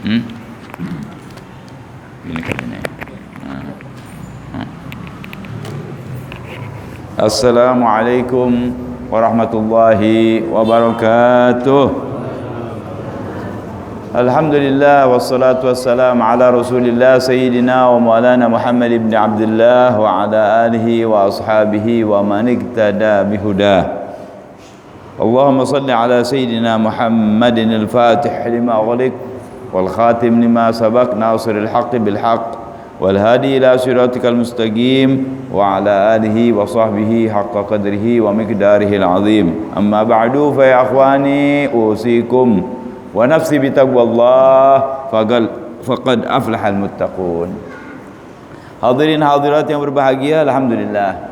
Hmm? Ini kan ini. Assalamualaikum warahmatullahi wabarakatuh. Alhamdulillah wassalatu wassalamu ala Rasulillah sayyidina wa maulana Muhammad ibn Abdullah wa ala alihi wa ashabihi wa man iktada bihudah. Allahumma salli ala sayyidina Muhammadin al-Fatih lima ughliq wal khatim lima sabaq nasiril haqqi bil haqq wal hadi ila siratikal mustaqim wa ala alihi wa sahbihi haqqa qadrihi wa miqdarihi al-azim. Amma ba'du fa ya akhwani usikum wa nafsi bitaqwallah faqad aflahal muttaqun. Hadirin hadirat yang berbahagia, alhamdulillah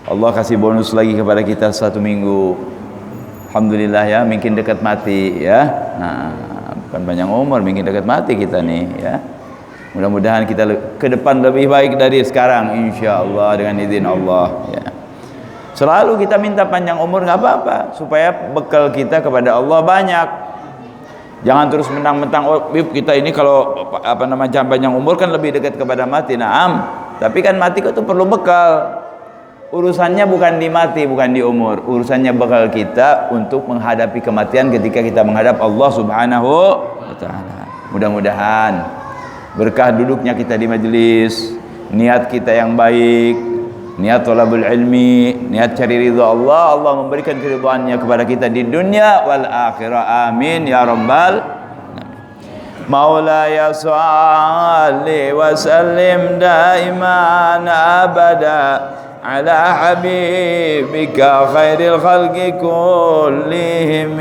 Allah kasih bonus lagi kepada kita 1 minggu. Alhamdulillah ya, mungkin dekat mati ya. Nah, bukan panjang umur, mungkin dekat mati kita nih ya. Mudah-mudahan kita ke depan lebih baik dari sekarang insyaallah dengan izin Allah ya. Selalu kita minta panjang umur, nggak apa-apa, supaya bekal kita kepada Allah banyak. Jangan terus mentang-mentang oh kita ini kalau panjang umur kan lebih dekat kepada mati. Naam, tapi kan mati itu perlu bekal. Urusannya bukan di mati, bukan di umur. Urusannya bekal kita untuk menghadapi kematian ketika kita menghadap Allah Subhanahu wa taala. Mudah-mudahan berkah duduknya kita di majelis, niat kita yang baik, niat thalabul ilmi, niat cari ridha Allah, Allah memberikan keridhaannya kepada kita di dunia wal akhirah. Amin ya rabbal alamin. Maulaya shalli wa sallim daiman abada ala habibika khairil khalqi kullihim.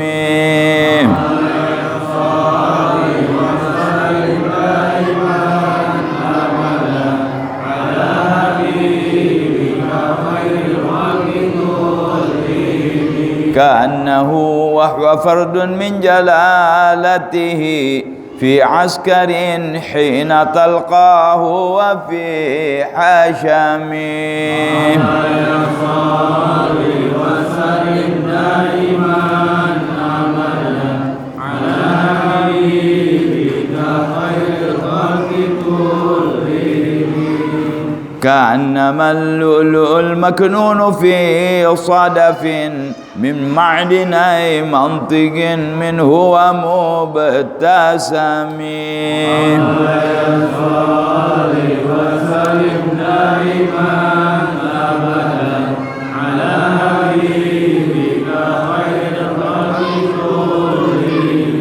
كأنه وهو فرد من جلالته في عسكر حين تلقاه وفي حشم. وسلم دائما أبدا على حبيبك خير الخلق كلهم. كأنما اللؤلؤ المكنون في صدف من معدن منطق منه ومبتسم. وسلم دائما أبدا على حبيبك خير الخلق كلهم.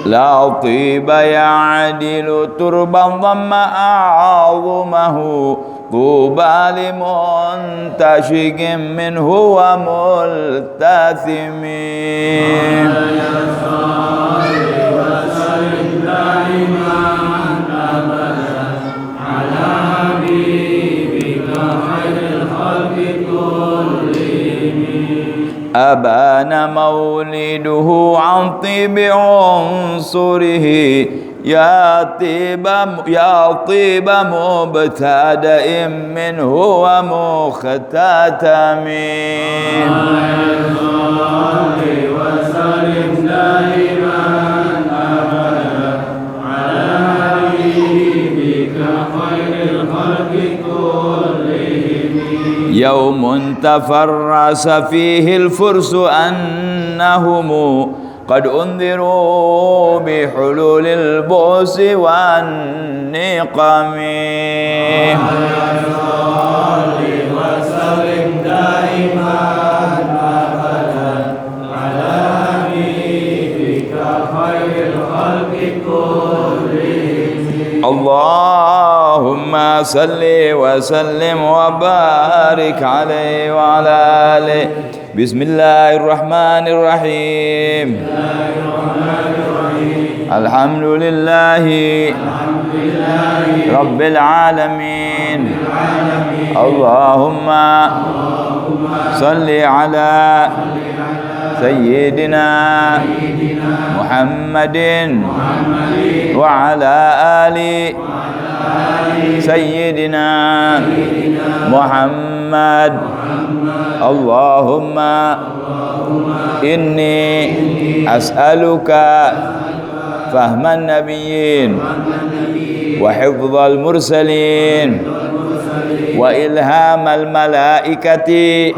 لا طيب يعدل تربا ضم أعظمه طوبى لمنتشق منه وملتثم. وسلم دائما أبدا على حبيبك خير الخلق كلهم. أبان مولده عن طيب عنصره يا طيب مبتدأ منه ومختتم. وسلم دائما أبدا على حبيبك خير الخلق كلهم. يوم تفرس فيه الفرس أنهم قد أنذروا بحلول البؤس والنقم. وسلم دائما أبدا على حبيبك خير الخلق كلهم. اللهم صل وسلم وبارك عليه وعلى آله. بسم الله الرحمن الرحيم. الحمد لله رب العالمين. اللهم صل على سيدنا محمد وعلى آل سيدنا محمد. اللهم إني أسألك fahman nabiyyin wa hifdzal mursalin wa ilhamal malaikati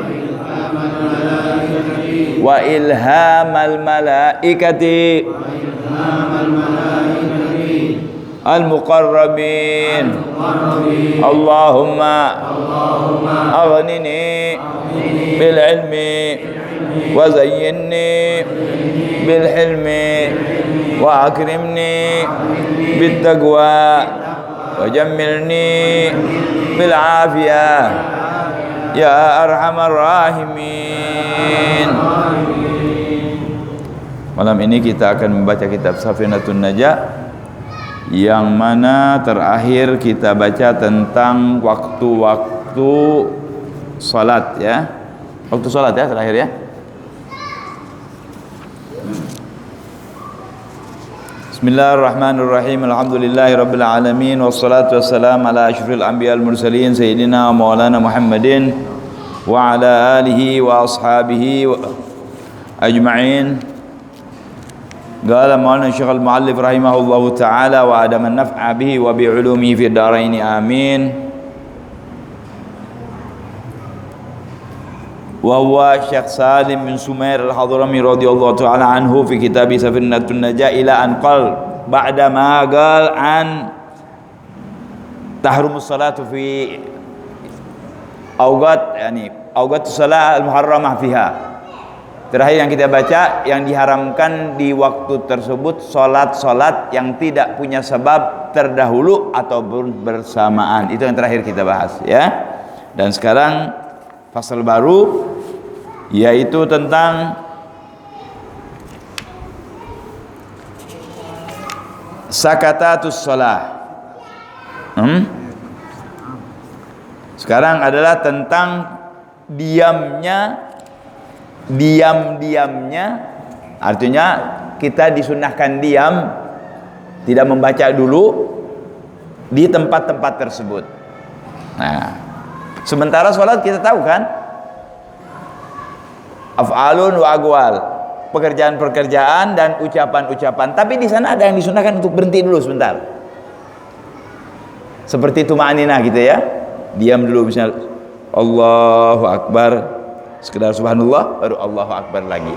al-muqarrabin. Allahumma aghnini bil ilmi wa zayyinni bil hilmi wa akrimni bit taqwa wa jammilni bil afiyah ya arhamar rahimin. Malam ini kita akan membaca kitab Safinatun Najah, yang mana terakhir kita baca tentang waktu-waktu salat ya. Waktu salat ya terakhir ya. Bismillahirrahmanirrahim. Alhamdulillahirabbil alamin wassalatu wassalamu ala asyrofil anbiya'il mursalin sayyidina wa maulana Muhammadin wa ala alihi wa ashabihi ajma'in. Qala Maulana Syekh Al-Muallif rahimahullahu taala wa adama an-naf'a bihi wa bi 'ulumihi fid dharain amin. Wa huwa Syekh Salim bin Sumair Al-Hadrami radhiyallahu taala anhu fi kitab Safinatun Najah ila an qal ba'da ma qal an tahrumus salatu fi awqat yani awqatus salat al-muharramah fiha. Terakhir yang kita baca, yang diharamkan di waktu tersebut solat-solat yang tidak punya sebab terdahulu ataupun bersamaan. Itu yang terakhir kita bahas ya. Dan sekarang fasal baru, yaitu tentang sakatatus sholah. Sekarang adalah tentang diam-diamnya, artinya kita disunahkan diam, tidak membaca dulu di tempat-tempat tersebut. Nah, sementara sholat kita tahu kan, af'alun wa aqwal, pekerjaan-pekerjaan dan ucapan-ucapan. Tapi di sana ada yang disunahkan untuk berhenti dulu sebentar, seperti tuma'aninah gitu ya, diam dulu, misalnya Allahu Akbar, sekedar subhanallah, baru Allahu Akbar lagi.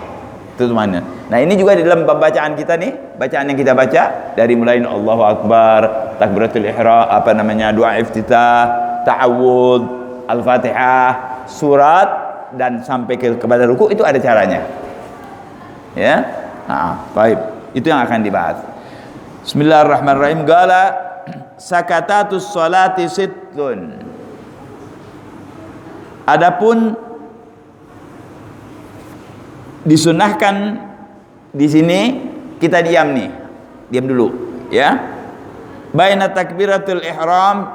Itu mana? Nah, ini juga di dalam pembacaan kita nih, bacaan yang kita baca dari mulai Allahu Akbar, takbiratul ihram, doa iftitah, ta'awudz, al-Fatihah, surat dan sampai kepada ruku, itu ada caranya. Ya. Nah, baik. Itu yang akan dibahas. Bismillahirrahmanirrahim. Qala sakatatus sholati sittun. Adapun disunahkan di sini kita diam nih, diam dulu ya. Baina takbiratul ihram,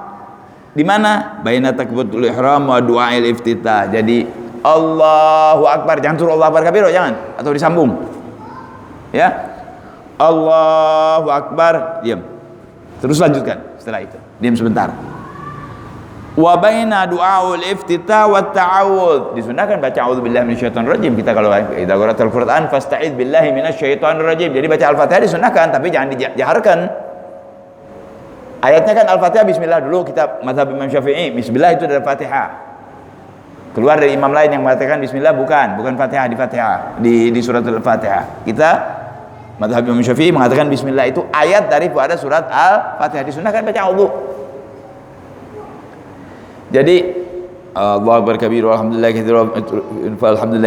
di mana? Baina takbiratul ihram wa du'ail iftitah. Jadi Allahu Akbar, jangan suruh Allahu Akbar kabiro, jangan, atau disambung ya. Allahu Akbar, diam, terus lanjutkan setelah itu, diam sebentar. Wa baina du'aul iftitah wa ta'awudz, disunahkan baca a'udzubillahi minasyaitonir rajim. Kita kalau idza qara'atal Qur'an fasta'id billahi minasyaitonir rajim. Jadi baca Al-Fatihah disunahkan, tapi jangan dijaharkan. Ayatnya kan Al-Fatihah bismillah dulu, kita mazhab Imam Syafi'i, bismillah itu dari Fatihah. Keluar dari imam lain yang mengatakan bismillah bukan Fatihah, di Fatihah, di surat Al-Fatihah. Kita mazhab Imam Syafi'i mengatakan bismillah itu ayat daripada surat Al-Fatihah, disunahkan baca a'udzu. Jadi Allahu Akbar kabir walhamdulillahi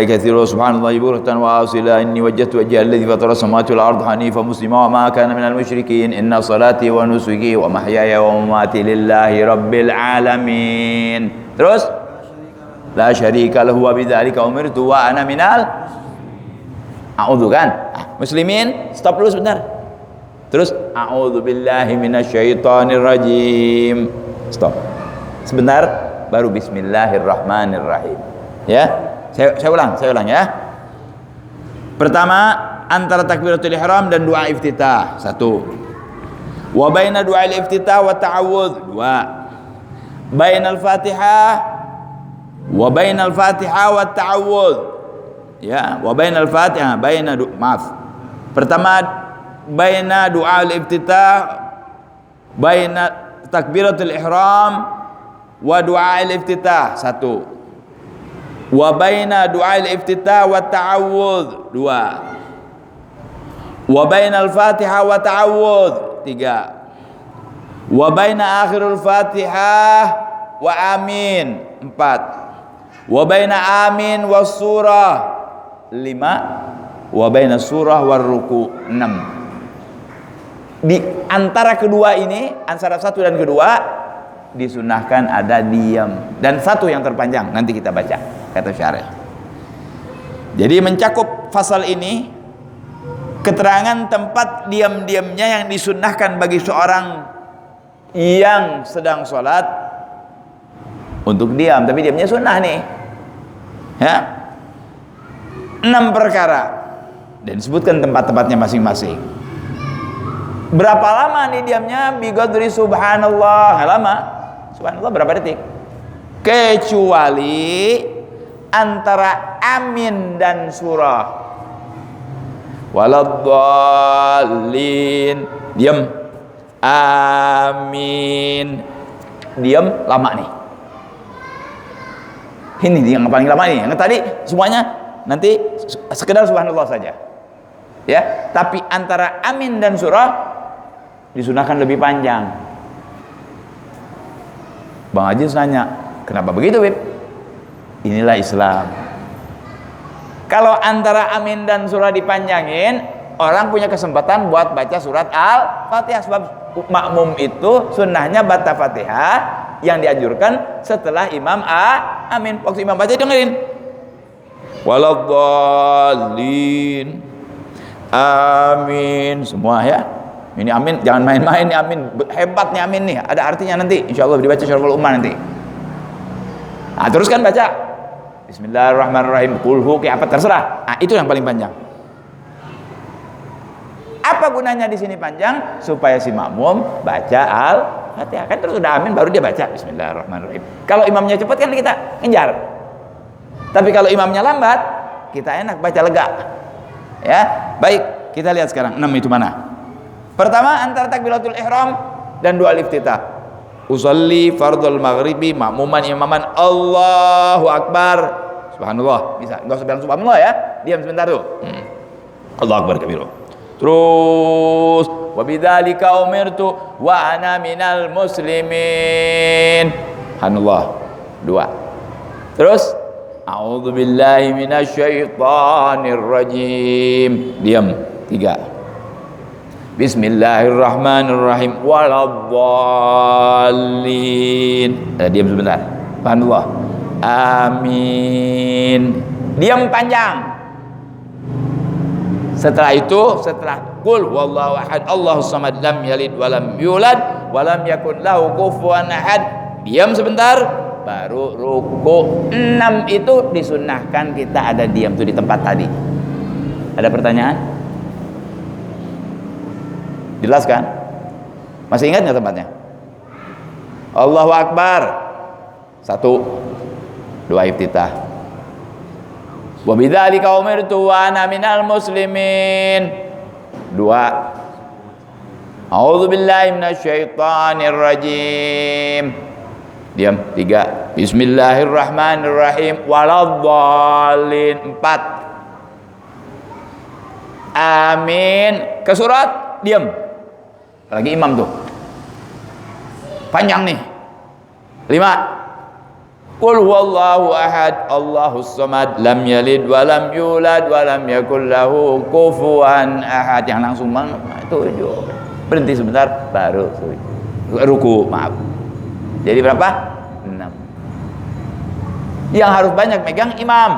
katsiran subhanallahi bukratan wa asila inni wajjahtu wajhiya alladzi fatara samawati wal arda hanifan muslima wa ma kana minal musyrikin inna salati wa nusuki wa mahyaya wa mamati lillahi rabbil alamin. Terus la syarika lahu wa bidzalika umirtu wa ana minal a'udzu kan. Muslimin, stop dulu sebentar. Terus a'udzu billahi minasyaitonir rajim. Stop. Sebentar, baru bismillahirrahmanirrahim. Ya, saya ulang ya. Pertama, antara takbiratul ihram dan doa iftitah, satu. Wa baina doa iftitah wa ta'awudz, dua. Bainal Fatihah wa bainal Fatihah wa ta'awudz. Ya, wa bainal Fatihah, pertama baina du'a al-iftitah, baina takbiratul ihram wa du'a al-iftitah, 1. Wa baina du'a al-iftitah wa ta'awudz, 2. Wa baina al-Fatihah wa ta'awudz, 3. Wa baina akhirul Fatihah wa amin, 4. Wa baina amin was surah, 5. Wa baina surah war ruku, 6. Di antara kedua ini, antara 1 dan kedua, disunahkan ada diam, dan 1 yang terpanjang nanti kita baca, kata syarih. Jadi mencakup fasal ini keterangan tempat diam-diamnya yang disunahkan bagi seorang yang sedang sholat untuk diam, tapi diamnya sunnah nih ya. 6 perkara dan disebutkan tempat-tempatnya masing-masing. Berapa lama nih diamnya? Biqadri subhanallah. Nggak lama. Subhanallah berapa detik? Kecuali antara amin dan surah. Waladdallin. Diam. Amin. Diam lama nih. Ini yang paling lama nih. Yang tadi semuanya nanti sekedar subhanallah saja. Ya, tapi antara amin dan surah disunahkan lebih panjang. Bang Ajis nanya, kenapa begitu, Bib? Inilah Islam. Kalau antara amin dan surah dipanjangin, orang punya kesempatan buat baca surat Al-Fatihah. Sebab makmum itu sunnahnya baca Fatihah, yang dianjurkan setelah imam amin. Waktu imam baca dengerin, waladdallin, amin, semua ya. Ini amin, jangan main-main nih amin. Hebat nih amin nih, ada artinya nanti. Insya Allah dibaca Syaraful Ummah nanti. Nah, teruskan baca. Bismillahirrahmanirrahim. Kulhu kayak apa terserah. Nah, itu yang paling panjang. Apa gunanya di sini panjang? Supaya si makmum baca Al-Fatihah. Kan terus udah amin baru dia baca Bismillahirrahmanirrahim. Kalau imamnya cepat kan kita ngejar. Tapi kalau imamnya lambat, kita enak baca lega. Ya, baik. Kita lihat sekarang 6 itu mana? Pertama, antara takbiratul ihram dan doa iftitah. Usolli fardhul maghribi makmuman imaman Allahu akbar. Subhanallah. Bisa, enggak usah bilang subhanallah ya. Diam sebentar tuh. Allahu akbar kabiru. Terus wa bidzalika umirtu wa ana minal muslimin. Subhanallah. 2. Terus a'udzu billahi minasyaitonir rajim. Diam. 3. Bismillahirrahmanirrahim. Waladdallin. Diam sebentar. Subhanallah. Amin. Diam panjang. Setelah itu, setelah qul wallahu ahad Allahus samad lam yalid walam yulad walam yakul lahu kufuwan ahad, diam sebentar baru ruku. 6 itu disunnahkan kita ada diam tuh di tempat tadi. Ada pertanyaan? Jelas kan? Masih ingat nggak tempatnya? Allahu Akbar 1, doa iftitah. Wa bidzalika umirtu wa ana minal muslimin 2. A'udzu billahi minasyaitonir rajim. Diam 3. Bismillahirrahmanirrahim waladdallin 4. Amin. Ke surat diam. Lagi imam tuh panjang nih. 5. Qul huwallahu ahad Allahus samad lam yalid walam yulad walam yakul lahu kufuwan ahad. Yang langsung itu berhenti sebentar baru ruku. Maaf. Jadi berapa? 6. Yang harus banyak megang imam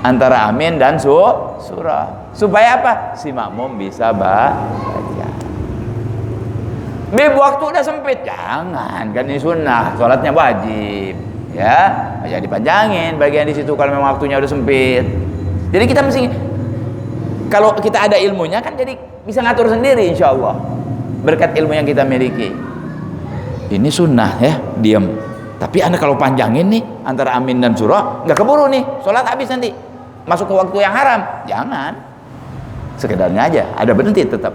antara amin dan surah. Supaya apa? Si makmum bisa baca. Bib, waktu udah sempit. Jangan, kan ini sunnah, sholatnya wajib. Ya, jangan dipanjangin bagian di situ kalau memang waktunya udah sempit. Jadi kita mesti, kalau kita ada ilmunya kan jadi bisa ngatur sendiri insya Allah. Berkat ilmu yang kita miliki. Ini sunnah ya, diam. Tapi Anda kalau panjangin nih antara amin dan surah, nggak keburu nih, sholat habis nanti. Masuk ke waktu yang haram. Jangan. sekedarnya aja, ada berhenti tetap.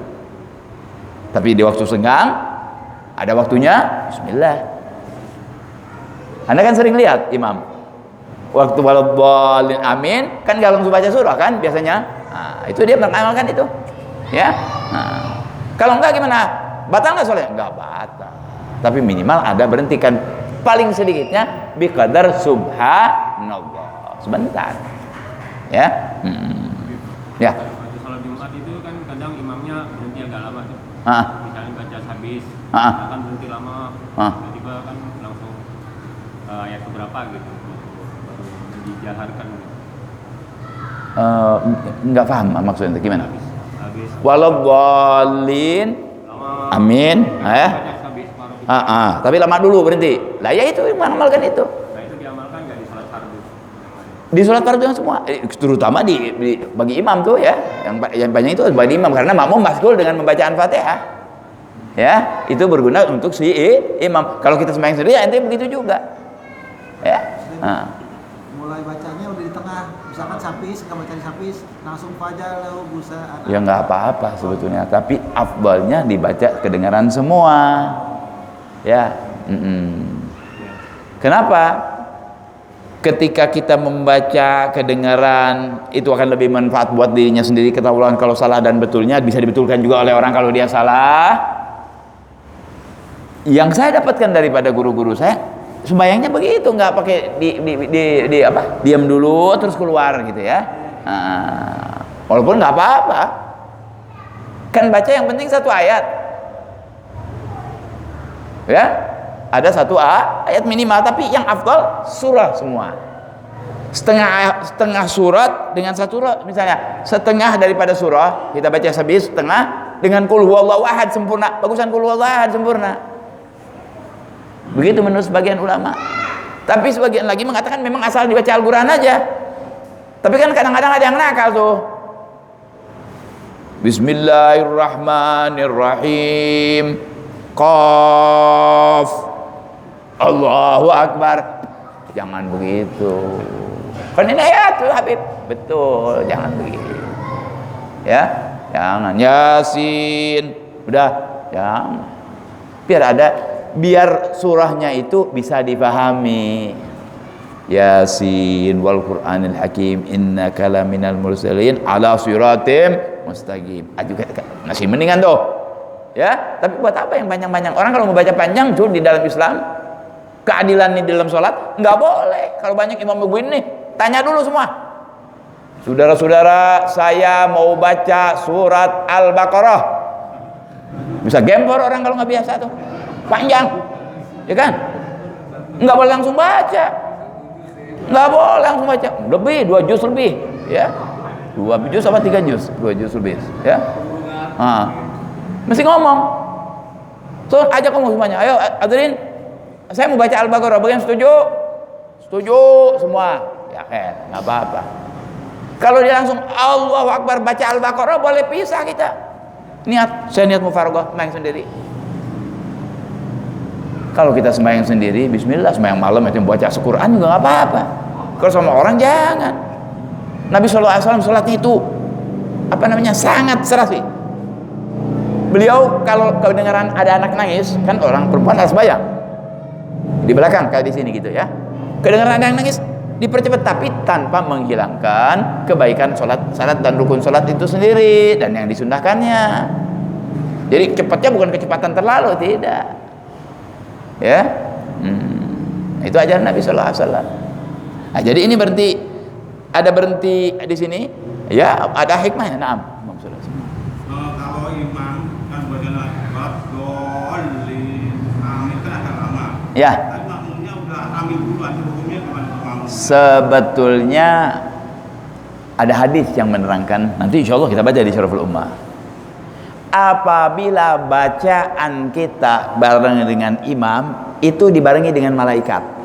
Tapi di waktu senggang ada waktunya bismillah. Anda kan sering lihat imam waktu waladdallin amin kan gak langsung baca surah kan biasanya. Nah, itu dia mengamalkan itu. Ya. Nah, kalau enggak gimana? Batal nggak soalnya? Enggak batal. Tapi minimal ada berhentikan paling sedikitnya biqadar subhanallah. Sebentar. Ya. Ya. Salat Jumat itu kan kadang imamnya berhenti agak lama tuh. Misalnya baca habis, akan berhenti lama. Tiba-tiba kan langsung ayat keberapa gitu. Baru dijaharkan. Enggak paham maksudnya gimana? Habis. Waladdallin amin. Tapi lama dulu berhenti. Lah ya itu mengamalkan itu. Nah itu diamalkan nggak di sholat fardu? Di sholat fardu yang semua, terutama bagi imam tuh ya, yang banyak itu bagi imam karena makmum masgul dengan membacaan Fatihah. Ya, itu berguna untuk si imam. Kalau kita sembahyang sendiri ya ente begitu juga. Ya. Mulai bacanya udah di tengah, misalkan sapis, nggak baca di sapis, langsung fajar lalu busa. Ya nggak apa-apa sebetulnya, tapi afdalnya dibaca kedengaran semua. Ya. Kenapa? Ketika kita membaca kedengaran itu akan lebih manfaat buat dirinya sendiri, ketahuan kalau salah dan betulnya bisa dibetulkan juga oleh orang kalau dia salah. Yang saya dapatkan daripada guru-guru saya, sembayangnya begitu, nggak pakai diam dulu terus keluar gitu ya. Walaupun nggak apa-apa, kan baca yang penting satu ayat, ya. Ada satu ayat minimal, tapi yang afdal surah semua. Setengah surat dengan satu surah, misalnya setengah daripada surah kita baca habis, setengah dengan qul huwallahu ahad sempurna. Bagusan qul huwallahu ahad sempurna. Begitu menurut sebagian ulama. Tapi sebagian lagi mengatakan memang asal dibaca Al-Qur'an aja. Tapi kan kadang-kadang ada yang nakal tuh. Bismillahirrahmanirrahim. Qaf. Allahu Akbar. Jangan begitu. Kan ini ayat tuh Habib. Betul, jangan begitu. Ya, jangan. Yasin. Udah, jangan. Biar surahnya itu bisa dipahami. Yasin wal Qur'anil Hakim innaka laminal mursalin ala siratim mustaqim. Juga masih mendingan tuh. Ya, tapi buat apa yang panjang-panjang? Orang kalau mau baca panjang tuh di dalam Islam keadilan nih di dalam sholat nggak boleh. Kalau banyak imam begini nih, tanya dulu semua. Saudara-saudara, saya mau baca surat Al-Baqarah. Bisa gempor orang kalau nggak biasa tuh, panjang, ya kan? Nggak boleh langsung baca, nggak boleh langsung baca. Lebih 2 juz lebih, ya. 2 juz apa 3 juz? 2 juz lebih, ya. Mesti ngomong. So ajak ngomong semuanya. Ayo, hadirin. Saya mau baca Al-Baqarah, bagian setuju? Setuju semua. Ya kan, nggak apa-apa. Kalau dia langsung Allahu Akbar baca Al-Baqarah, boleh pisah kita. Saya niat mufaraqah main sendiri. Kalau kita sembahyang sendiri, bismillah, sembahyang malam itu baca Al-Qur'an juga nggak apa-apa. Kalau sama orang jangan. Nabi SAW sholatnya itu sangat serasi. Beliau kalau kedengaran ada anak nangis, kan orang perempuan harus bayang. Di belakang kayak di sini gitu ya. Kedengaran ada yang nangis, dipercepat tapi tanpa menghilangkan kebaikan salat dan rukun salat itu sendiri dan yang disunnahkannya. Jadi cepatnya bukan kecepatan terlalu, tidak. Ya. Itu ajaran Nabi sallallahu alaihi wasallam. Nah, jadi ini berhenti di sini, ya ada hikmahnya. Naam. Kalau imam kan baca ayat dolin, amin kan agak lama. Ya. Tapi makmumnya udah amin duluan, hukumnya gimana? Sebetulnya ada hadis yang menerangkan, nanti insya Allah kita baca di Syaraful Ummah. Apabila bacaan kita bareng dengan imam, itu dibarengi dengan malaikat.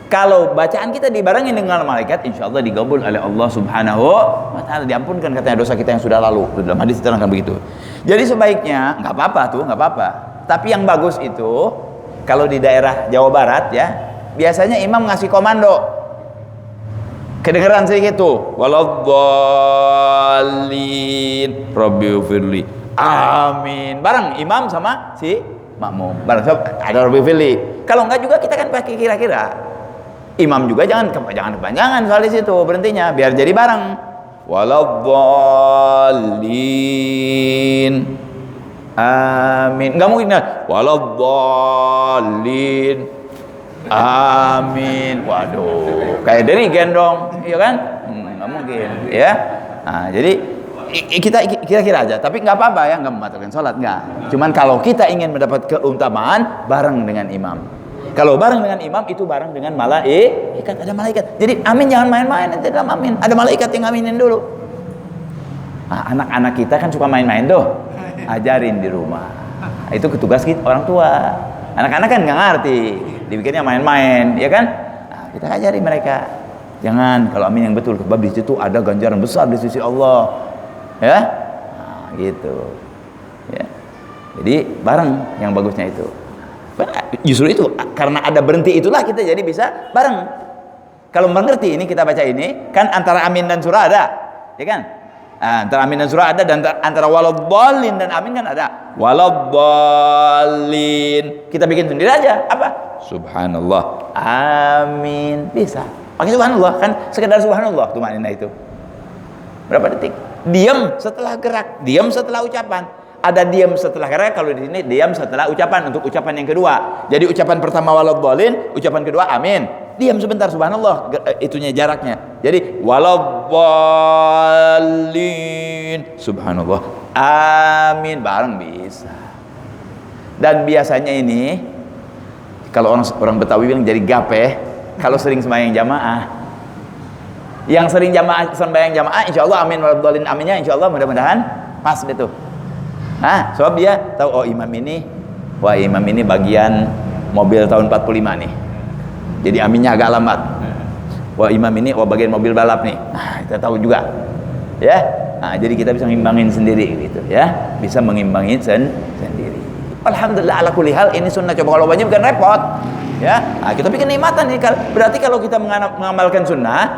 Kalau bacaan kita dibarengi dengan malaikat, insya Allah digabul oleh Allah Subhanahu wa Ta'ala, diampunkan katanya dosa kita yang sudah lalu. Dalam hadis diterangkan begitu. Jadi sebaiknya nggak apa-apa. Tapi yang bagus itu kalau di daerah Jawa Barat ya, biasanya imam ngasih komando. Kedengeran sedikit tuh. Waladdallin. Rabbighfirli. Amin. Bareng imam sama si makmum. Bareng ada Rabbighfirli. Kalau enggak juga kita kan pakai kira-kira. Imam juga jangan kepanjangan soal di situ, berhentinya biar jadi bareng. Waladdallin. Amin. Enggak mungkin waladdallin. Amin. Waduh, kayak dari gendong, iya kan? Nggak mungkin, ya. Nah, jadi kita kira-kira aja, tapi nggak apa-apa ya, nggak membatalkan sholat, nggak. Cuman kalau kita ingin mendapat keutamaan, bareng dengan imam. Kalau bareng dengan imam itu bareng dengan malaikat, ada malaikat. Jadi amin jangan main-main nanti dalam amin. Ada malaikat yang aminin dulu. Nah, anak-anak kita kan suka main-main tuh, ajarin di rumah. Itu tugas kita orang tua. Anak-anak kan nggak ngerti, dipikirnya main-main, ya kan? Nah, kita ajari mereka, jangan, kalau amin yang betul, sebab di situ ada ganjaran besar di sisi Allah, ya, nah, gitu, ya. Jadi bareng yang bagusnya itu. Justru itu karena ada berhenti itulah kita jadi bisa bareng. Kalau mengerti ini kita baca ini, kan antara amin dan surah ada, ya kan? Antara amin dan surah ada, dan antara waladdallin dan amin kan ada. Waladdallin kita bikin sendiri aja, apa? Subhanallah, amin, bisa pakai subhanallah, kan sekedar subhanallah tuh maknanya itu. Berapa detik? Diam setelah gerak, diam setelah ucapan. Ada diam setelah gerak, kalau di sini diam setelah ucapan untuk ucapan yang kedua. Jadi ucapan pertama waladdallin, ucapan kedua amin. Diam sebentar subhanallah, itunya jaraknya. Jadi waladdallin subhanallah amin bareng bisa. Dan biasanya ini kalau orang Betawi bilang jadi gape kalau sering sembahyang jamaah. Yang sering sembahyang jamaah insyaallah amin waladdallin aminnya insyaallah mudah-mudahan pas itu. Nah, sebab dia tahu oh imam ini bagian mobil tahun 45 nih. Jadi aminnya agak lambat. Wah imam ini bagian mobil balap nih. Nah, kita tahu juga. Ya. Nah, jadi kita bisa mengimbangin sendiri gitu ya. Bisa mengimbangin sendiri. Alhamdulillah ala kulli hal ini sunnah. Coba kalau banyak bukan repot. Ya. Nah, kita bikin nikmatan nih. Berarti kalau kita mengamalkan sunnah,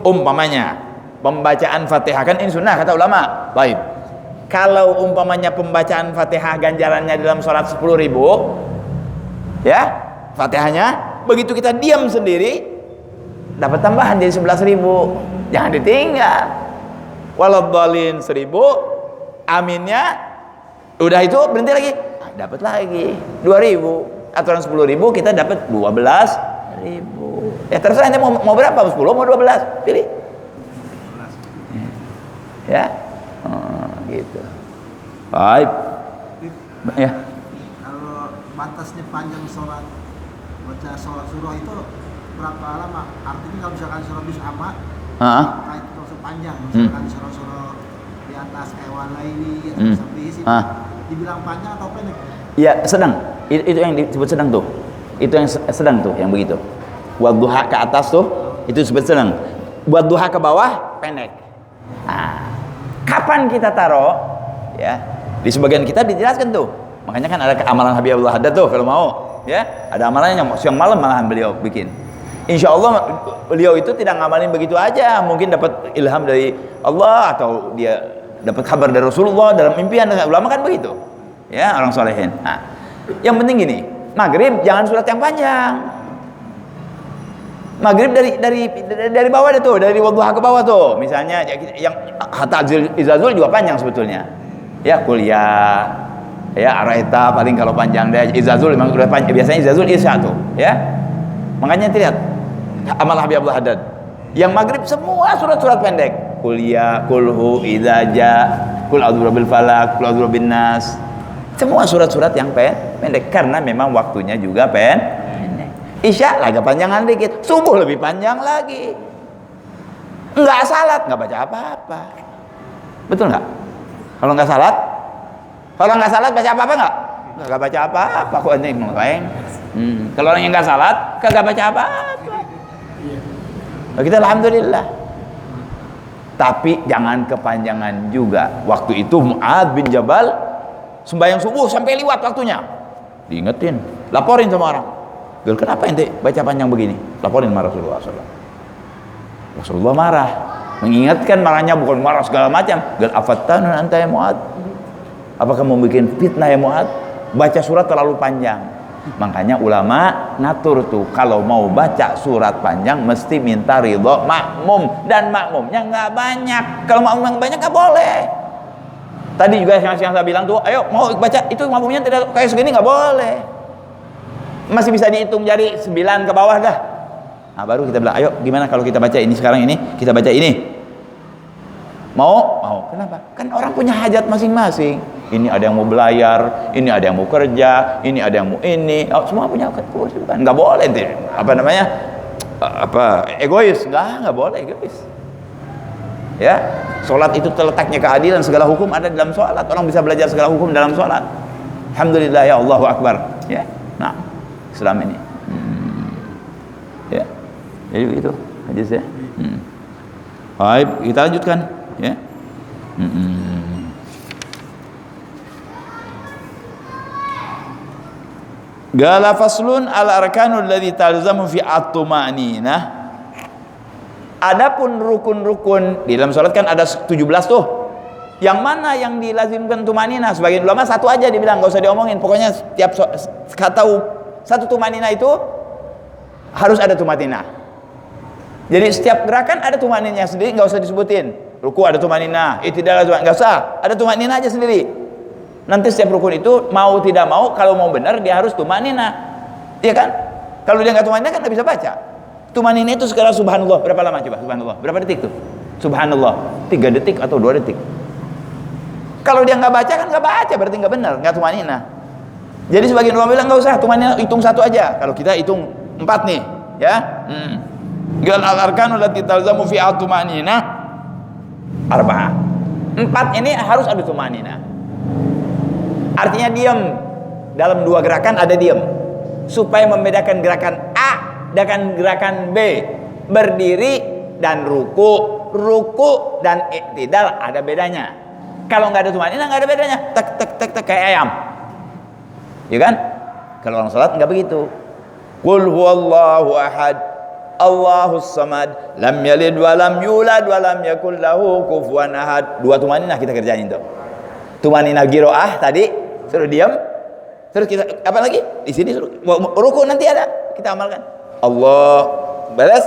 umpamanya pembacaan Fatihah kan ini sunnah kata ulama. Baik. Kalau umpamanya pembacaan Fatihah ganjarannya dalam sholat 10.000, ya Fatihahnya, begitu kita diam sendiri dapat tambahan jadi 11.000. Jangan ditinggal. Waladdallin 1.000, aminnya udah itu berhenti lagi, dapat lagi 2.000. Aturan 10.000 kita dapat 12.000. Ya terserah ente mau berapa, 10 mau 12, pilih. Ya. Gitu. Baik. Ya. Kalau batasnya panjang sholat, baca sholat surah itu berapa lama? Artinya kalau misalkan surah bis amma, kait itu panjang. Misalkan surah-surah di atas kayak walaili sampai isi, dibilang panjang atau pendek? Iya sedang. Itu yang disebut sedang tuh. Itu yang sedang tuh, yang begitu. Wadduha ke atas tuh, itu disebut sedang. Wadduha ke bawah pendek. Nah. Kapan kita taruh? Ya, di sebagian kita dijelaskan tuh. Makanya kan ada amalan Habibullah Haddad tuh kalau mau, ya. Ada amalannya yang siang malam malahan beliau bikin. Insya Allah beliau itu tidak ngamalin begitu aja. Mungkin dapat ilham dari Allah atau dia dapat kabar dari Rasulullah dalam impian. Ulama kan begitu, ya orang solehin. Nah, yang penting gini, maghrib jangan surat yang panjang. Maghrib dari bawah deh tuh, dari wadduha ke bawah tuh. Misalnya yang hatta izazul juga panjang sebetulnya. Ya kuliah, ya araita paling kalau panjang deh. Izazul memang udah panjang. Biasanya izazul isya tuh, ya. Makanya lihat amal Habibullah Haddad. Yang maghrib semua surat-surat pendek. Kuliah, kulhu, izaja, kul a'udzu birabbil falaq, kul a'udzu birabbin nas. Semua surat-surat yang pendek karena memang waktunya juga pendek. Isya agak panjangan dikit, subuh lebih panjang lagi. Enggak salat, enggak baca apa-apa. Betul enggak? Kalau enggak salat baca apa-apa enggak? Enggak baca apa-apa kok ente ngomong. Kalau orang yang enggak salat, kagak baca apa-apa. Nah, kita alhamdulillah. Tapi jangan kepanjangan juga. Waktu itu Mu'adz bin Jabal sembahyang subuh sampai liwat waktunya. Diingetin, laporin sama orang. Kenapa ente baca panjang begini? Laporin sama Rasulullah SAW. Rasulullah marah, mengingatkan, marahnya bukan marah segala macam. Gal afattanun anta ya Mu'ad, apakah mau bikin fitnah ya Mu'ad, baca surat terlalu panjang. Makanya ulama ngatur tuh, kalau mau baca surat panjang mesti minta ridho makmum, dan makmumnya nggak banyak. Kalau makmum yang banyak nggak boleh. Tadi juga yang saya bilang tuh, ayo mau baca itu makmumnya tidak kayak segini, nggak boleh. Masih bisa dihitung jari 9 ke bawah dah. Nah baru kita bilang, ayo gimana kalau kita baca ini sekarang, ini kita baca ini. Mau? Mau. Kenapa? Kan orang punya hajat masing-masing. Ini ada yang mau belayar, ini ada yang mau kerja, ini ada yang mau ini. Oh, semua punya kesibukan. Nggak boleh deh. Apa namanya? Egois? Nggak boleh egois. Ya, sholat itu terletaknya keadilan, segala hukum ada dalam sholat. Orang bisa belajar segala hukum dalam sholat. Alhamdulillah, ya Allahu Akbar. Ya, nah, Islam ini. Ya. Jadi begitu hadisnya. Baik, kita lanjutkan ya. Gala faslun al arkanul ladzi talzamu fi at-tuma'ninah. Adapun rukun-rukun di dalam salat kan ada 17 tuh. Yang mana yang dilazimkan tumanina? Sebagian ulama satu aja dibilang, enggak usah diomongin. Pokoknya tiap tahu satu tumanina itu harus ada tumanina. Jadi setiap gerakan ada tumaninanya sendiri, nggak usah disebutin. Ruku ada tumanina, i'tidal ada, nggak usah, ada tumanina aja sendiri. Nanti setiap rukun itu mau tidak mau, kalau mau benar dia harus tumanina, iya kan? Kalau dia nggak tumanina kan nggak bisa baca. Tumanina itu sekarang subhanallah berapa lama coba? Subhanallah berapa detik tuh? Subhanallah 3 detik atau 2 detik. Kalau dia nggak baca kan nggak baca, berarti nggak benar, nggak tumanina. Jadi sebagian ulama bilang nggak usah tumanina, hitung 1 aja. Kalau kita hitung 4 nih, ya. Gal al-arkanu allati talzamu fi at-tumanina 4. 4 ini harus ada tumanina. Artinya diam. Dalam 2 gerakan ada diam. Supaya membedakan gerakan A dengan gerakan B. Berdiri dan ruku dan i'tidal ada bedanya. Kalau nggak ada tumanina nggak ada bedanya. Tek tek tek tek kayak ayam. Ya kan? Kalau orang salat nggak begitu. Qul huwallahu ahad, Allahus samad, lam yalid wa lam yulad wa lam yakul lahu kufuwan ahad. 2 tumaninah kita kerjain tuh. Tumaninah giroah tadi suruh diam. Terus kita apa lagi? Di sini suruh ruku, nanti ada kita amalkan. Allah balas,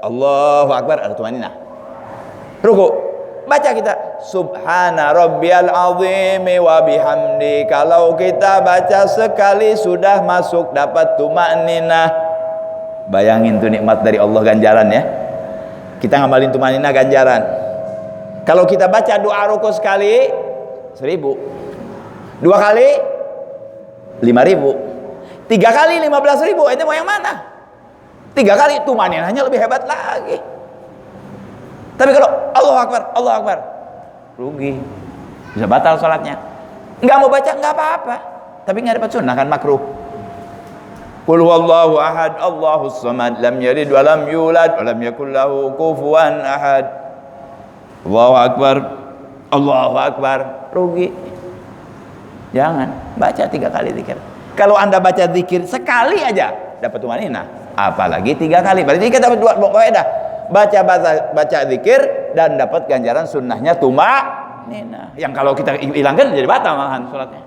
Allahu akbar, ada tumaninah. Ruku, baca kita subhana rabbiyal azim wa bihamdi. Kalau kita baca sekali sudah masuk dapat tumaninah. Bayangin tuh nikmat dari Allah, ganjaran ya. Kita ngamalin tumanina ganjaran. Kalau kita baca doa ruku sekali 1.000, 2 kali 5.000, 3 kali 15.000. Ini mau yang mana? 3 kali tumaninahnya lebih hebat lagi. Tapi kalau Allahu Akbar, rugi, bisa batal sholatnya. Nggak mau baca nggak apa-apa, tapi nggak dapat sunnah kan, makruh. Qul huwallahu ahad, Allahus samad, lam yalid wa lam yulad wa lam yakul lahu kufuwan ahad. Allahu akbar, rugi. Jangan baca 3 kali zikir. Kalau Anda baca zikir sekali aja dapat tumanina, apalagi 3 kali. Berarti kita dapat 2 faedah. Baca zikir dan dapat ganjaran sunnahnya tumanina. Yang kalau kita hilangkan jadi batal malahan salatnya.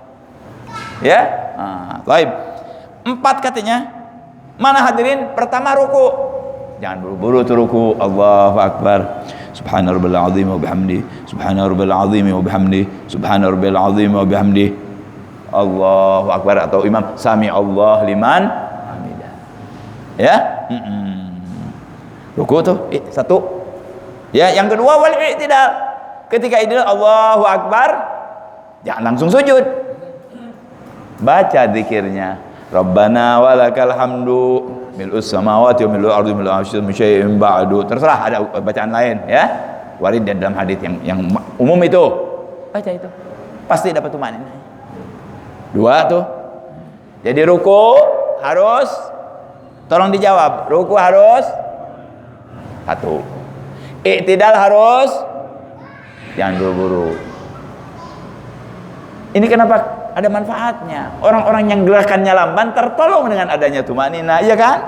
Ya? Baik. 4 katanya. Mana hadirin? Pertama ruku. Jangan buru-buru tuh ruku. Allahu akbar. Subhana rabbil azim wa bihamdi. Subhana rabbil azim wa bihamdi. Subhana rabbil azim wa bihamdi. Allahu akbar, atau imam sami Allah liman hamidah. Ya? Ruku tuh 1. Ya, yang kedua wal i'tidal. Ketika i'tidal Allahu akbar, jangan langsung sujud. Baca zikirnya. Rabbana walakal hamdu mil'us samawati wa mil'ul ardi mil'u arsyid min syai'in ba'du. Terserah, ada bacaan lain ya. Warid dalam hadis yang umum itu. Baca itu. Pasti dapat tumaninah. 2 tuh. Jadi ruku harus, tolong dijawab. Ruku harus 1. I'tidal harus, jangan buru-buru. Ini kenapa? Ada manfaatnya. Orang-orang yang gerakannya lamban tertolong dengan adanya tumanina, iya kan?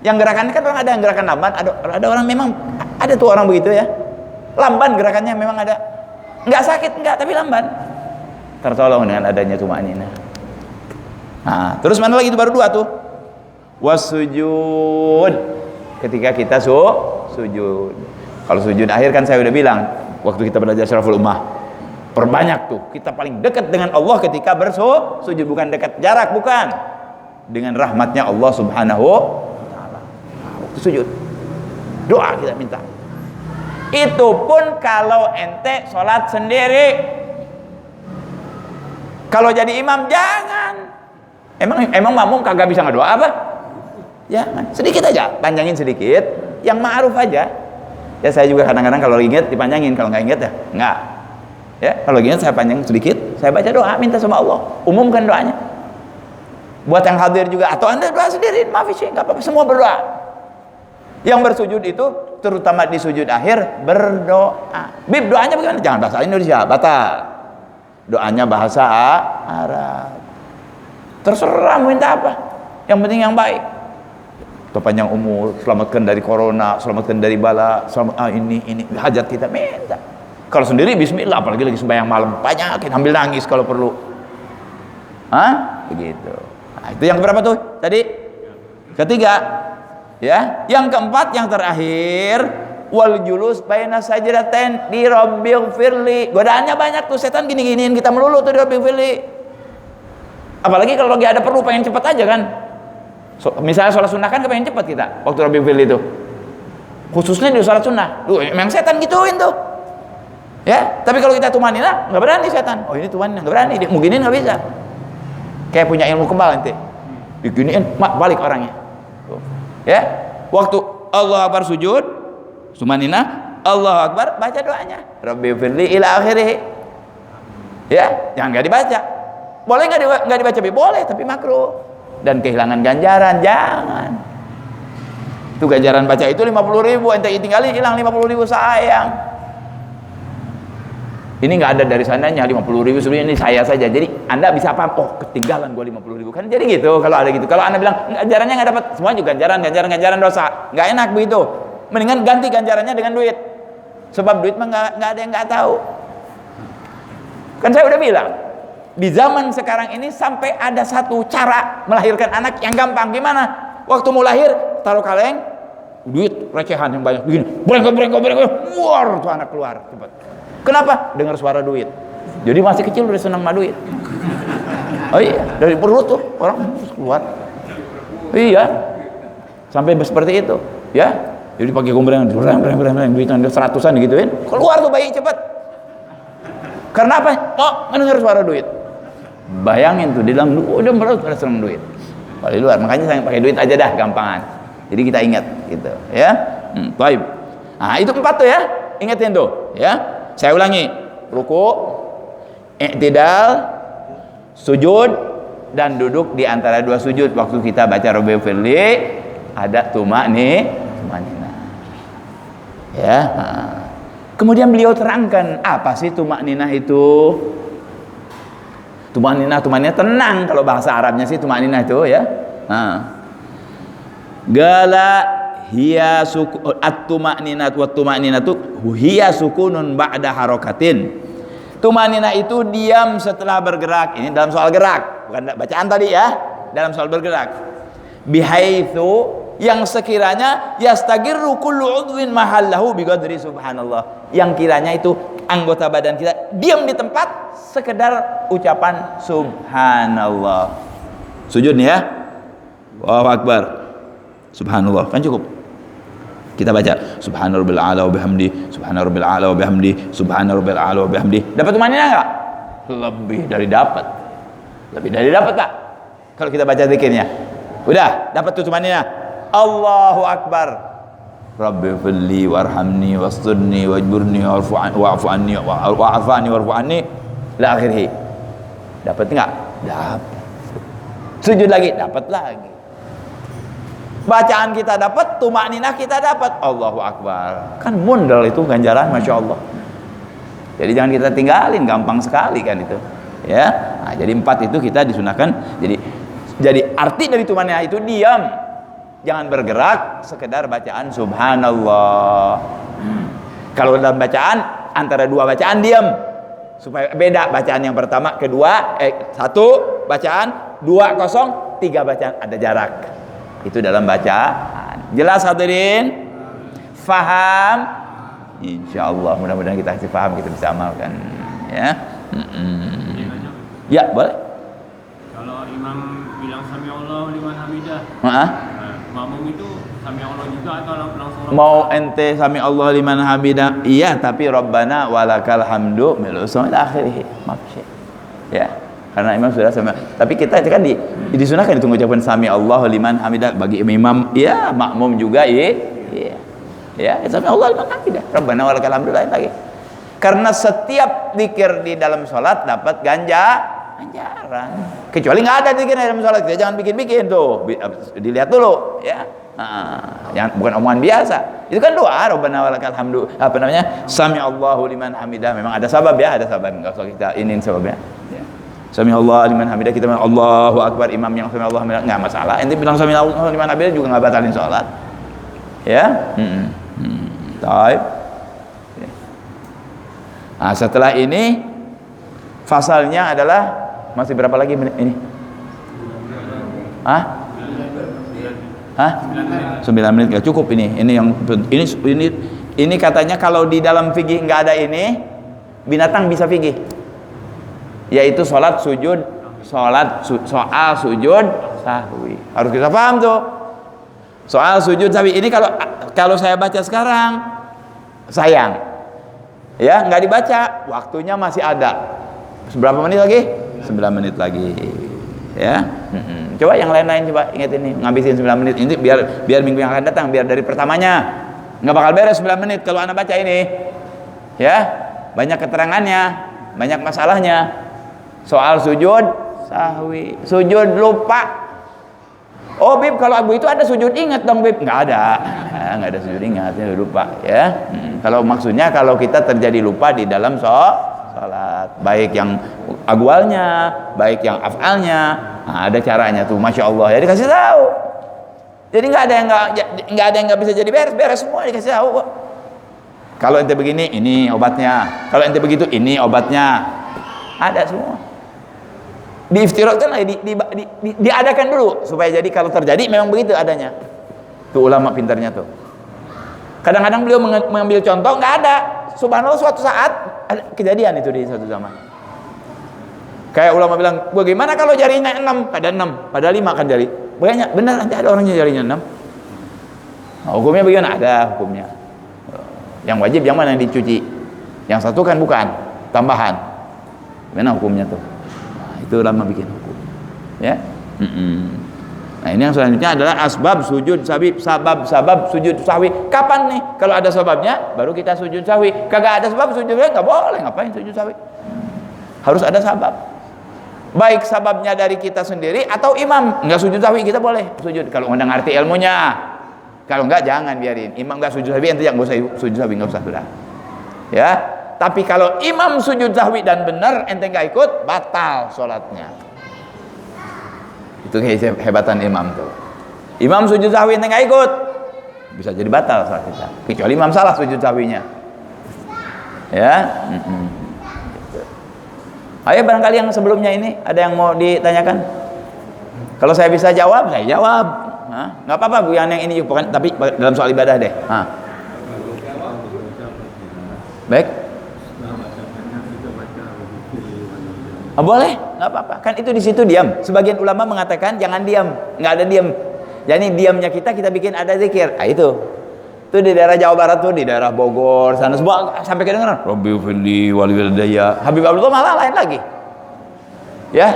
Yang gerakannya kan orang ada yang gerakan lamban, ada orang memang Ada tuh orang begitu ya, lamban gerakannya, memang ada, nggak sakit nggak, tapi lamban. Tertolong dengan adanya tumaninah. Nah, terus mana lagi itu, baru dua tuh. Wasujud, ketika kita sujud. Kalau sujud akhir kan saya udah bilang waktu kita belajar Syaraful Ummah, perbanyak tuh, kita paling dekat dengan Allah ketika bersujud, bukan dekat jarak, bukan, dengan rahmatnya Allah Subhanahu wa ta'ala. Waktu sujud doa kita minta. Itu pun kalau ente sholat sendiri. Kalau jadi imam jangan. Emang makmum kagak bisa ngedoa apa? Jangan, sedikit aja, panjangin sedikit, yang ma'ruf aja. Ya saya juga kadang-kadang kalau ingat dipanjangin, kalau nggak ingat ya nggak. Ya kalau ingat saya panjang sedikit, saya baca doa, minta sama Allah, umumkan doanya. Buat yang hadir juga, atau anda doa sendiri, maaf sih, nggak apa-apa, semua berdoa. Yang bersujud itu, terutama di sujud akhir, berdoa. Bib, doanya bagaimana? Jangan bahasa Indonesia, batal. Doanya bahasa Arab. Terserah mau minta apa, yang penting yang baik. Panjang umur, selamatkan dari corona, selamatkan dari bala, ini hajat kita minta. Kalau sendiri bismillah, apalagi lagi sembahyang malam, banyakin, ambil nangis kalau perlu. Begitu. Nah, itu yang berapa tuh tadi? Ketiga. Ya, yang keempat, yang terakhir, wal julus baina sajdatain di rabbighfirli. Godaannya banyak tuh, setan gini-giniin kita melulu tuh di rabbighfirli. Apalagi kalau lagi ada perlu, pengen cepet aja kan. Misalnya sholat sunnah kan kepengen cepet kita waktu rabbighfirli itu, khususnya di sholat sunnah. Memang setan gituin tuh. Ya, tapi kalau kita tumaninah nggak berani setan. Oh ini tumaninah nggak berani, mungkinin nggak bisa. Kayak punya ilmu kebal nanti, diginiin balik orangnya. Ya, waktu Allah Akbar sujud, tumaninah, Allah Akbar baca doanya, rabbighfirli ila akhirih. Ya, jangan nggak dibaca. Boleh nggak dibaca? Boleh, tapi makruh. Dan kehilangan ganjaran, jangan. Itu ganjaran baca itu 50.000, ente tinggalin hilang 50.000, sayang. Ini nggak ada dari sananya 50.000, sebenarnya ini saya saja. Jadi anda bisa paham, oh ketinggalan gua 50.000 kan, jadi gitu. Kalau ada gitu, kalau anda bilang ganjarannya nggak dapat, semua juga ganjaran dosa, nggak enak begitu. Mendingan ganti ganjarannya dengan duit, sebab duit mah nggak ada yang nggak tahu. Kan saya udah bilang, di zaman sekarang ini sampai ada satu cara melahirkan anak yang gampang. Gimana? Waktu mau lahir, taruh kaleng, duit recehan yang banyak begini, berengkok, war tuh anak keluar cepat. Kenapa? Dengar suara duit. Jadi masih kecil udah senang sama duit. Oh iya, dari perut tuh orang keluar. Iya, sampai seperti itu. Ya, jadi pakai gombreng, duitan 100-an gituin, keluar tuh bayi cepat. Karena apa? Oh, mendengar suara duit. Bayangin tuh di dalam udah perut udah senang duit. Kalau di luar, makanya saya pakai duit aja dah, gampangan. Jadi kita ingat gitu, ya. Baik. Nah, itu 4 tuh ya. Ingatin tuh, ya. Saya ulangi. Ruku, i'tidal, sujud, dan duduk di antara dua sujud waktu kita baca rabbighfirli, ada tumakninah. Ya. Kemudian beliau terangkan apa sih tumakninah itu? Tumakninah tenang, kalau bahasa Arabnya sih tumakninah itu ya. Gala hiya at-tumakninah wa tumakninatu hiya sukunun ba'da harakatin. Tumakninah itu diam setelah bergerak. Ini dalam soal gerak, bukan bacaan tadi ya. Dalam soal bergerak. Bihaitsu, yang sekiranya yastagirru kullu udwin mahallahu biqadri subhanallah. Yang kiranya itu anggota badan kita diam di tempat sekedar ucapan subhanallah. Sujud nih ya. Allahu Akbar. Subhanallah, kan cukup. Kita baca subhanarabbil a'la wa bihamdi, subhanarabbil a'la wa bihamdi, subhanarabbil a'la wa bihamdi. Dapat tumanina enggak? Lebih dari dapat. Lebih dari dapat, Pak. Kalau kita baca zikirnya. Udah, dapat tuh tumanina. Allahu Akbar. Rabbighfirli warhamni wasturni wajburni wa'fu anni wa'afani warfu anni la akhirih. Dapat enggak? Dapat. Sujud lagi, dapat lagi. Bacaan kita dapat, tumakninah kita dapat. Allahu Akbar. Kan mundal itu ganjaran, Masya Allah. Jadi jangan kita tinggalin, gampang sekali kan itu. Ya. Nah, jadi 4 itu kita disunahkan. Jadi arti dari tumakninah itu diam. Jangan bergerak, sekedar bacaan subhanallah. Kalau dalam bacaan antara dua bacaan diam supaya beda bacaan yang pertama, kedua, satu bacaan, 2 kosong, 3 bacaan, ada jarak. Itu dalam bacaan. Jelas hadirin? Faham? Insyaallah mudah-mudahan kita kasih paham, kita bisa amalkan ya. Ya, boleh. Kalau imam bilang sami Allah liman hamidah, makmum itu sami Allah juga atau langsung mau ente sami Allah liman hamidah, iya, tapi Rabbana walakal hamdu milu sampai akhirih, maksud ya, karena imam sudah sama. Tapi kita kan disunahkan itu mengucapkan sami Allah liman hamidah bagi imam, ya, makmum juga, ya, sami Allah liman hamidah, Rabbana walakal hamdu lain lagi. Karena setiap zikir di dalam sholat dapat ganjaran. Kecuali nggak ada zikir di dalam sholat, kita jangan bikin-bikin tuh, dilihat dulu ya. Yang bukan omongan biasa, itu kan doa Rabbana walakal hamdu, apa namanya, sami Allahu liman hamidah. Memang ada sabab ya, ada sabab, nggak usah kita iniin sababnya ya. Sami Allah liman hamidah, kita bilang Allahu akbar, imam yang sami Allah nggak masalah. Ente bilang sami Allah liman hamidah juga nggak batalin sholat ya. Baik. Nah, setelah ini fasalnya adalah masih berapa lagi menit ini? 9 menit nggak cukup ini. Ini katanya kalau di dalam fikih nggak ada ini, binatang bisa fikih. Yaitu soal sujud sahwi. Harus kita paham tuh. Soal sujud sahwi ini kalau saya baca sekarang sayang. Ya, nggak dibaca, waktunya masih ada. Berapa menit lagi? 9 menit lagi. Ya. Coba yang lain-lain coba ingat ini, ngabisin 9 menit ini biar minggu yang akan datang, biar dari pertamanya nggak bakal beres 9 menit kalau Anda baca ini. Ya. Banyak keterangannya, banyak masalahnya. Soal sujud sahwi, sujud lupa. Oh Bib, kalau Abu itu ada sujud ingat dong Bib? Nggak ada, nggak ada sujud ingat, ya lupa ya. Kalau maksudnya kalau kita terjadi lupa di dalam sholat, baik yang agwalnya, baik yang afalnya, ada caranya tuh, masya Allah ya, dikasih tahu. Jadi nggak ada yang nggak bisa jadi beres semua dikasih tahu. Kalau ente begini, ini obatnya. Kalau ente begitu, ini obatnya. Ada semua. Diiftiratkan lagi, diadakan dulu supaya jadi kalau terjadi memang begitu adanya. Tuh ulama pintarnya tuh. Kadang-kadang beliau mengambil contoh, nggak ada. Subhanallah, suatu saat ada kejadian itu di suatu zaman. Kayak ulama bilang, bagaimana kalau jarinya 6? Ada 6, pada 5 kan jari. Banyak, benar nanti ada orangnya jarinya 6. Nah, hukumnya bagaimana? Ada hukumnya. Yang wajib yang mana yang dicuci? Yang satu kan bukan, tambahan. Gimana hukumnya tuh? Itu ulama bikin hukum ya. Nah ini yang selanjutnya adalah asbab sujud sahwi, sabab sujud sahwi. Kapan nih? Kalau ada sebabnya baru kita sujud sahwi. Kagak ada sebab sujud sahwi nggak boleh. Ngapain sujud sahwi? Harus ada sabab. Baik sababnya dari kita sendiri atau imam. Nggak sujud sahwi kita boleh sujud kalau nggak ngerti ilmunya. Kalau nggak jangan biarin. Imam nggak sujud sahwi, ente yang nggak usah sujud sahwi, nggak usah sudah. Ya. Tapi kalau imam sujud sahwi dan benar, ente nggak ikut, batal sholatnya. Itu kehebatan imam tuh. Imam sujud sahwi ente nggak ikut, bisa jadi batal sholat kita. Kecuali imam salah sujud sahwinya. Ya. Ayo barangkali yang sebelumnya ini ada yang mau ditanyakan. Kalau saya bisa jawab, saya jawab. Nggak apa-apa Bu, yang ini bukan, tapi dalam soal ibadah deh. Baik. Boleh, nggak apa-apa. Kan itu di situ diam. Sebagian ulama mengatakan jangan diam, nggak ada diam. Jadi diamnya kita bikin ada zikir. Itu di daerah Jawa Barat tuh, di daerah Bogor sana semua sampai kedengeran. Rabbi firli wali walidayya. Habib Abdullah malah lain lagi. Ya,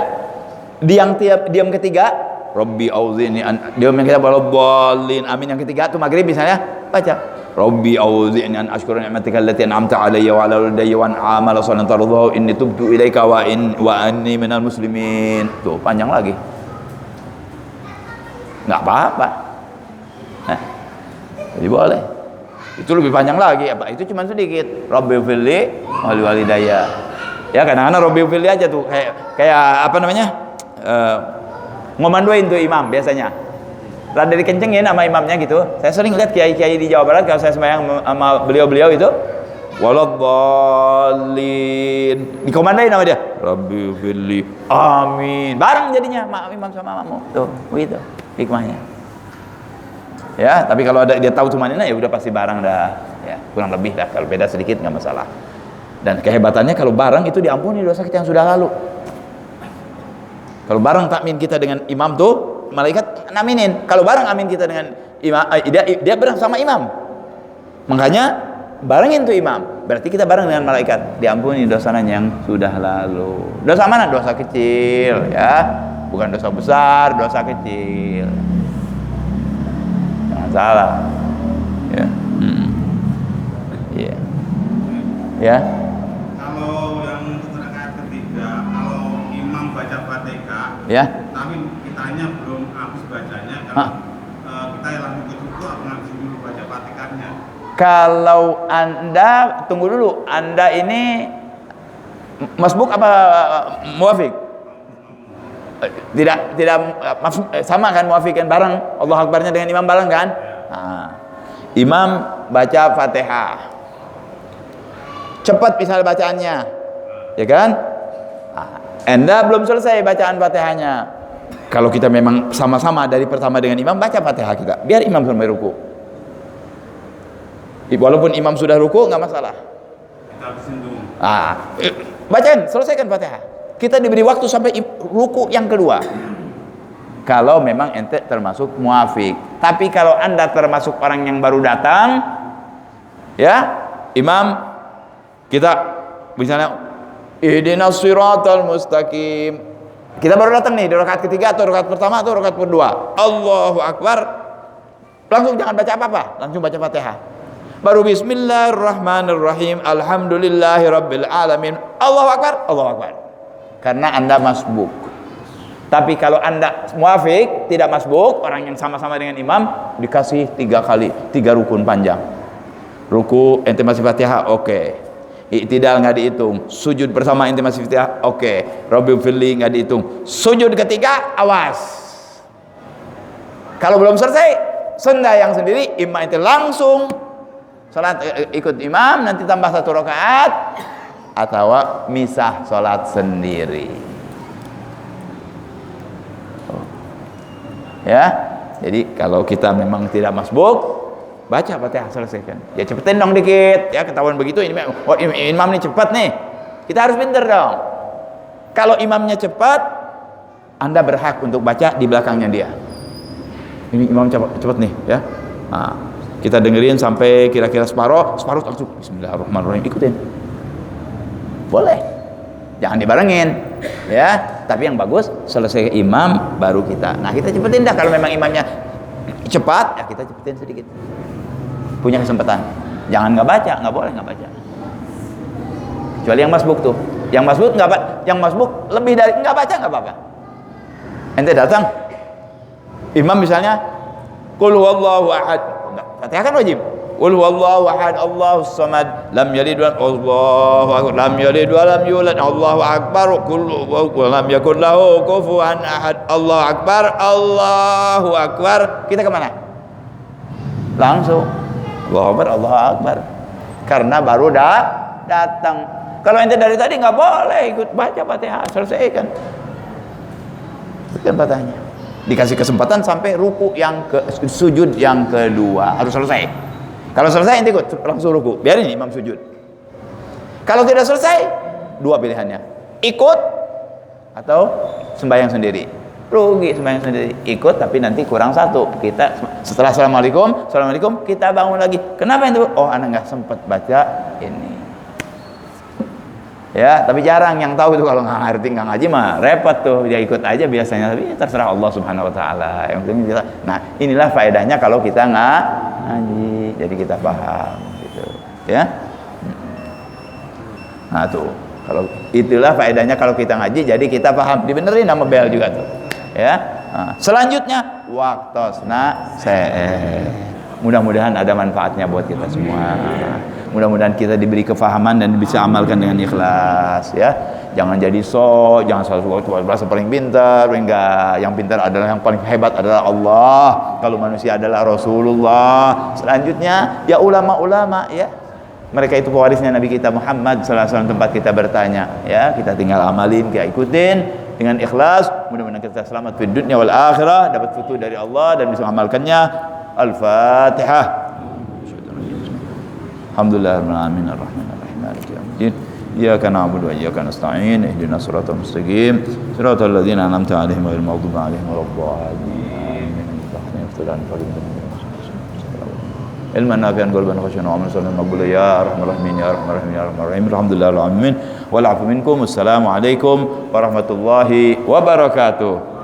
diam ketiga. Rabbi auzini, diam yang kita bolin. Amin yang ketiga tuh maghrib misalnya baca. Rabbi auzi'ni an ashkura ni'matika allati an'amta 'alayya wa 'ala walidayya wa an a'mala shalihan tardahu inni tubtu ilaika wa anni minal muslimin. Tuh panjang lagi. Enggak apa-apa. Jadi boleh. Itu lebih panjang lagi. Itu cuma sedikit. Rabbi firli wali walidayya. Ya kadang-kadang Rabbi firli aja tuh kayak apa namanya? Ngomandoin tuh imam biasanya. Rada dikencengin sama imamnya gitu. Saya sering lihat kiai-kiai di Jawa Barat kalau saya sembahyang sama beliau-beliau itu Waladdallin. Dikomandai nama dia. Rabbi firli. Amin. Bareng jadinya imam sama makmum. Tuh, begitu hikmahnya. Ya, tapi kalau ada dia tahu cuma ini ya udah pasti bareng dah. Ya, kurang lebih dah. Kalau beda sedikit nggak masalah. Dan kehebatannya kalau bareng itu diampuni dosa kita yang sudah lalu. Kalau bareng takmin kita dengan imam tuh, malaikat naminin. Kalau bareng amin kita dengan imam, dia bareng sama imam. Makanya barengin tuh imam, berarti kita bareng dengan malaikat, diampuni dosanya yang sudah lalu. Dosa mana? Dosa kecil, ya, bukan dosa besar, dosa kecil. Jangan salah, ya, ya, ya. Kalau yang rakaat ketiga, kalau imam baca Fatihah, Ya. tapi kitanya belum habis bacanya, karena kita langsung ke ruku, apa habis dulu baca Fatihahnya? Kalau Anda, tunggu dulu, Anda ini masbuk apa muwafiq? Tidak sama kan, muwafiq kan, bareng Allahu Akbarnya dengan imam bareng kan? Nah, imam baca Fatihah, cepat misalnya bacaannya, ya kan? Nah, Anda belum selesai bacaan Fatihahnya. Kalau kita memang sama-sama dari pertama dengan imam, baca Fatihah kita, biar imam sampai ruku. Walaupun imam sudah ruku nggak masalah. Kita habisin dulu. Bacain, selesaikan Fatihah. Kita diberi waktu sampai ruku yang kedua. Kalau memang ente termasuk muafiq. Tapi kalau Anda termasuk orang yang baru datang, ya, imam kita misalnya ihdinas siratal mustaqim. Kita baru datang nih di rakaat ketiga atau rakaat pertama atau rakaat kedua. Allahu Akbar. Langsung jangan baca apa-apa, langsung baca Fatihah. Baru bismillahirrahmanirrahim, alhamdulillahirabbil alamin, Allahu Akbar, Allahu Akbar. Karena Anda masbuk. Tapi kalau Anda muafiq, tidak masbuk, orang yang sama-sama dengan imam, dikasih 3 kali, 3 rukun panjang. Ruku ente masih Fatihah, oke. I'tidal nggak dihitung. Sujud bersama ente masih Fatihah, oke. Rabbi firli nggak dihitung. Sujud ketiga, awas. Kalau belum selesai, sendayang sendiri, imam ente langsung salat ikut imam, nanti tambah 1 rakaat, atau misah salat sendiri. Ya, jadi kalau kita memang tidak masbuk, baca Fatihah, selesaikan. Ya cepetin dong dikit, ya, ketahuan begitu ini, oh imam ini cepat nih, kita harus pinter dong. Kalau imamnya cepat, Anda berhak untuk baca di belakangnya dia. Ini imam cepat nih, ya. Nah, kita dengerin sampai kira-kira separuh langsung bismillahirrahmanirrahim, ikutin. Boleh. Jangan dibarengin, ya. Tapi yang bagus selesai imam baru kita. Nah, kita cepetin dah kalau memang imamnya cepat, ya kita cepetin sedikit. Punya kesempatan. Jangan nggak baca, nggak boleh nggak baca. Kecuali yang masbuk tuh. Yang masbuk nggak, yang masbuk lebih dari nggak baca nggak apa-apa. Ente datang, imam misalnya, qul huwallahu ahad. Fatihah kan wajib. Qul huwallahu ahad, Allahus samad, lam yalid wa Allahu akbar, lam yalid wa lam yulad, Allahu akbar, qul wa lam yakul lahu kufuwan ahad, Allahu akbar, Allahu akbar. Kita kemana? Langsung Allahu akbar, Allahu akbar. Karena baru datang. Kalau ente dari tadi nggak boleh ikut baca Fatihah, selesaikan. Selesaikan Fatihahnya. Dikasih kesempatan sampai ruku yang sujud yang kedua harus selesai. Kalau selesai ente ikut langsung ruku, biarin imam sujud. Kalau tidak selesai, 2 pilihannya, ikut atau sembahyang sendiri. Rugi sembahyang sendiri, ikut tapi nanti kurang 1. Kita setelah assalamualaikum kita bangun lagi. Kenapa itu? Oh, anak nggak sempat baca ini. Ya, tapi jarang yang tahu itu, kalau nggak ngerti nggak ngaji mah repot tuh, dia ikut aja biasanya, tapi terserah Allah Subhanahu Wa Taala. Yang penting kita, nah inilah faedahnya kalau kita nggak ngaji, jadi kita paham gitu, ya. Nah tuh, kalau itulah faedahnya kalau kita ngaji, jadi kita paham, dibenerin sama bel juga tuh, ya. Nah, selanjutnya waktosna mudah-mudahan ada manfaatnya buat kita semua. Mudah-mudahan kita diberi kefahaman dan bisa amalkan dengan ikhlas, ya. Jangan jadi jangan selalu merasa paling pintar, enggak. Yang pintar adalah, yang paling hebat adalah Allah. Kalau manusia adalah Rasulullah. Selanjutnya ya ulama-ulama, ya. Mereka itu pewarisnya Nabi kita Muhammad sallallahu alaihi wasallam, tempat kita bertanya. Ya, kita tinggal amalin, kita ikutin dengan ikhlas. Mudah-mudahan kita selamat di dunia wal akhirah, dapat futuh dari Allah dan bisa mengamalkannya. Al-Fatihah. Alhamdulillahirabbil alamin arrahmanir rahim maliki yaumiddin. Iyyaka na'budu wa iyyaka nasta'in. Ihdinas siratal mustaqim. Siratal ladzina an'amta 'alaihim ghairil maghdubi 'alaihim waladdallin. Ilman nafi'an qalban khashi'an wa amalan salihan maqbula ya arhamar rahimin ya arhamar rahimin ya arhamar rahim. Alhamdulillahil alamin. Wal 'afwu minkum. Assalamu alaikum warahmatullahi wabarakatuh.